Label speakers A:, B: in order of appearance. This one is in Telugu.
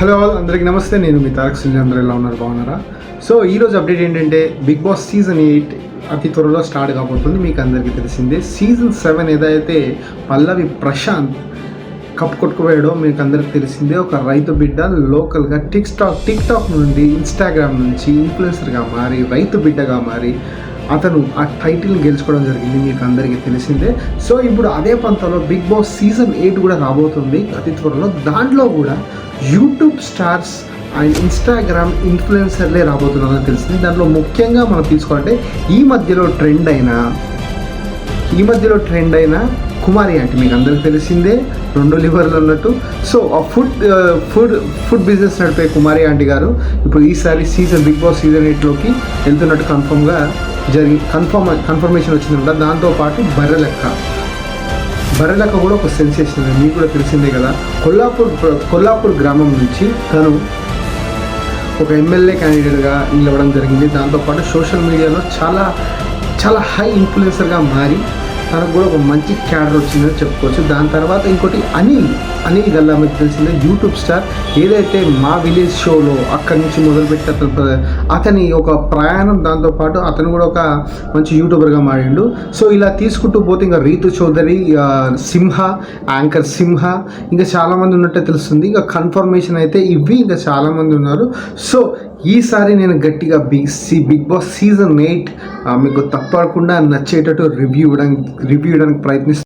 A: హలో ఆల్, అందరికీ నమస్తే. నేను మీ తారక్ సునీల్. అందరూ ఎలా ఉన్నారు? బాగున్నారా? సో ఈరోజు అప్డేట్ ఏంటంటే, బిగ్ బాస్ సీజన్ 8 అతి త్వరలో స్టార్ట్ కాబోతుంది. మీకు అందరికీ తెలిసిందే. సీజన్ 7 ఏదైతే పల్లవి ప్రశాంత్ కప్ కొట్టుకుపోయాడో మీకు అందరికీ తెలిసిందే. ఒక రైతు బిడ్డ లోకల్గా టిక్టాక్ నుండి, ఇన్స్టాగ్రామ్ నుంచి ఇన్ఫ్లుయెన్సర్గా మారి, రైతు బిడ్డగా మారి అతను ఆ టైటిల్ని గెలుచుకోవడం జరిగింది. మీకు అందరికీ తెలిసిందే. సో ఇప్పుడు అదే పంతంలో బిగ్ బాస్ సీజన్ 8 కూడా రాబోతుంది అతి త్వరలో. దాంట్లో కూడా యూట్యూబ్ స్టార్స్ అండ్ ఇన్స్టాగ్రామ్ ఇన్ఫ్లుయెన్సర్లే రాబోతున్నారని తెలిసింది. దాంట్లో ముఖ్యంగా మనం తీసుకోవాలంటే ఈ మధ్యలో ట్రెండ్ అయిన కుమారి ఆంటీ, మీకు అందరికీ తెలిసిందే, 2 లివర్లు అన్నట్టు. సో ఆ ఫుడ్ బిజినెస్ నడిపే కుమారి ఆంటీ గారు ఇప్పుడు ఈసారి బిగ్ బాస్ సీజన్ 8లోకి వెళ్తున్నట్టు కన్ఫర్మేషన్ వచ్చిందంట. దాంతోపాటు బర్రెలక్క కూడా ఒక సెన్సేషన్, మీకు కూడా తెలిసిందే కదా. కొల్లాపూర్ గ్రామం నుంచి తను ఒక ఎమ్మెల్యే క్యాండిడేట్గా నిలవడం జరిగింది. దాంతోపాటు సోషల్ మీడియాలో చాలా హై ఇన్ఫ్లుయెన్సర్గా మారి తనకు కూడా ఒక మంచి క్యాడర్ వచ్చిందని చెప్పుకోవచ్చు. దాని తర్వాత ఇంకోటి అనిల్ గల్లా, మీకు తెలిసిందే, యూట్యూబ్ స్టార్. ఏదైతే మా విలేజ్ షోలో అక్కడి నుంచి మొదలుపెట్టి అతని ఒక ప్రయాణం, దాంతోపాటు అతను కూడా ఒక మంచి యూట్యూబర్గా మారిండు. సో ఇలా తీసుకుంటూ పోతే ఇంకా రీతు చౌదరి, యాంకర్ సింహ, ఇంకా చాలామంది ఉన్నట్టే తెలుస్తుంది. ఇంకా కన్ఫర్మేషన్ అయితే ఇవి, ఇంకా చాలామంది ఉన్నారు. సో ఈసారి నేను గట్టిగా బిగ్ బాస్ సీజన్ 8 మీకు తప్పకుండా నచ్చేటట్టు రివ్యూ ఇవ్వడానికి ప్రయత్నిస్తాను.